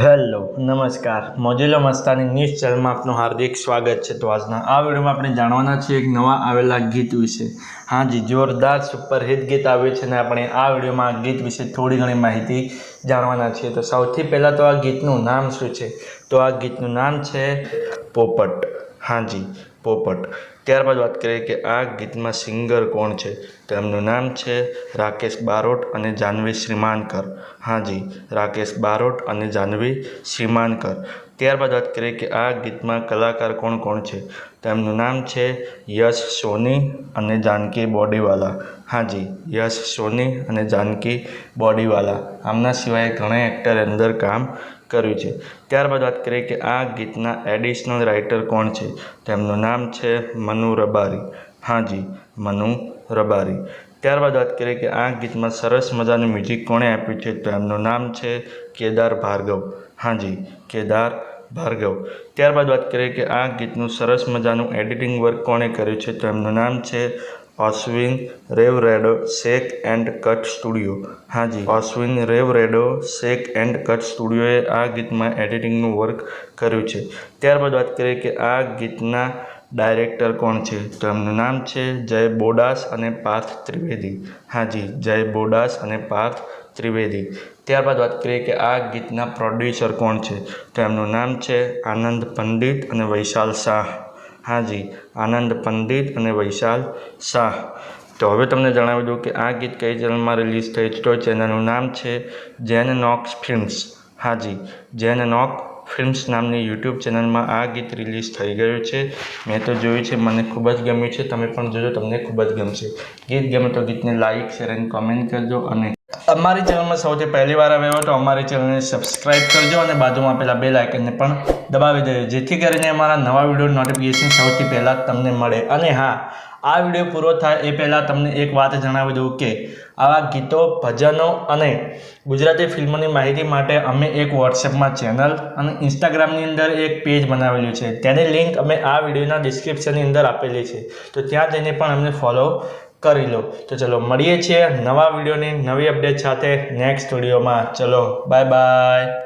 Hello નમસ્કાર મોજીલો Mastani news ચેનલમાં આપનું હાર્દિક સ્વાગત છે। તો આજના આ વિડીયોમાં આપણે જાણવાના છીએ એક નવા આવેલા ગીત વિશે। હા જી, જોરદાર સુપરહિટ ગીત આવ્યું છે અને આપણે આ વિડીયોમાં આ ગીત વિશે થોડી ઘણી માહિતી જાણવાના છીએ। તો સૌથી પહેલાં તો આ ગીતનું નામ શું છે? તો આ ગીતનું નામ છે પોપટ। હા જી, પોપટ। ત્યારબાદ વાત કરીએ કે આ ગીતમાં સિંગર કોણ છે? તો એમનું નામ છે રાકેશ બારોટ અને જાહ્નવી શ્રીમાનકર। હા જી, રાકેશ બારોટ અને જાહ્નવી શ્રીમાનકર। ત્યારબાદ વાત કરીએ કે આ ગીતમાં કલાકાર કોણ કોણ છે? તો એમનું નામ છે યશ સોની અને જાનકી બોડીવાલા। હા જી, યશ સોની અને જાનકી બોડીવાલા। આમના સિવાય ઘણા એક્ટર અંદર કામ કર્યું છે। ત્યારબાદ વાત કરીએ કે આ ગીતના એડિશનલ રાઇટર કોણ છે? તો એમનું નામ છે મનુ રબારી। હા જી, મનુ રબારી। ત્યારબાદ વાત કરીએ કે આ ગીતમાં સરસ મજાનું મ્યુઝિક કોણે આપ્યું છે? તો એમનું નામ છે કેદાર ભાર્ગવ। હા જી, કેદાર ભાર્ગવ। ત્યારબાદ વાત કરીએ કે આ ગીતનું સરસ મજાનું એડિટિંગ વર્ક કોણે કર્યું છે? તો એમનું નામ છે અશ્વિન રેવરેડો શેક એન્ડ કટ સ્ટુડિયો। હા જી, અશ્વિન રેવરેડો શેક એન્ડ કટ સ્ટુડિયોએ આ ગીતમાં એડિટિંગનું વર્ક કર્યું છે। ત્યારબાદ વાત કરીએ કે આ ગીતના ડાયરેક્ટર કોણ છે? તો એમનું નામ છે જય બોડાસ અને પાર્થ ત્રિવેદી। હા જી, જય બોડાસ અને પાર્થ ત્રિવેદી। ત્યારબાદ વાત કરીએ કે આ ગીતના પ્રોડ્યુસર કોણ છે? તો એમનું નામ છે આનંદ પંડિત અને વૈશાલ શાહ। હા જી, આનંદ પંડિત અને વૈશાલ શાહ। તો હવે તમને જણાવી દઉં કે આ ગીત કઈ ચેનલમાં રિલીઝ થઈ છે? તો ચેનલનું નામ છે જેન નોક્સ ફિલ્મ્સ। હા જી, જેન નોક ફિલ્મ્સ નામની યુટ્યુબ ચેનલમાં આ ગીત રિલીઝ થઈ ગયું છે। મેં તો જોયું છે, મને ખૂબ જ ગમ્યું છે। તમે પણ જોજો, તમને ખૂબ જ ગમશે। ગીત ગમે તો ગીતને લાઇક શેર અને કોમેન્ટ કરજો અને અમારી ચેનલમાં સૌથી પહેલી વાર આવ્યો તો અમારી ચેનલને સબસ્ક્રાઇબ કરજો અને બાજુમાં આપેલા બેલ આઇકનને પણ દબાવી દેજો, જેથી કરીને અમારા નવા વિડીયો નોટિફિકેશન સૌથી પહેલાં તમને મળે। અને હા, આ વિડીયો પૂરો થાય એ પહેલાં તમને એક વાત જણાવી દઉં કે આવા ગીતો, ભજનો અને ગુજરાતી ફિલ્મોની માહિતી માટે અમે એક વોટ્સએપમાં ચેનલ અને ઇન્સ્ટાગ્રામની અંદર એક પેજ બનાવેલું છે। તેની લિંક અમે આ વિડીયોના ડિસ્ક્રિપ્શનની અંદર આપેલી છે, તો ત્યાં જઈને પણ અમને ફોલો કરી લો। તો ચલો મળીએ છીએ નવા વિડીયોની નવી અપડેટ સાથે નેક્સ્ટ વિડીયોમાં। ચલો બાય બાય।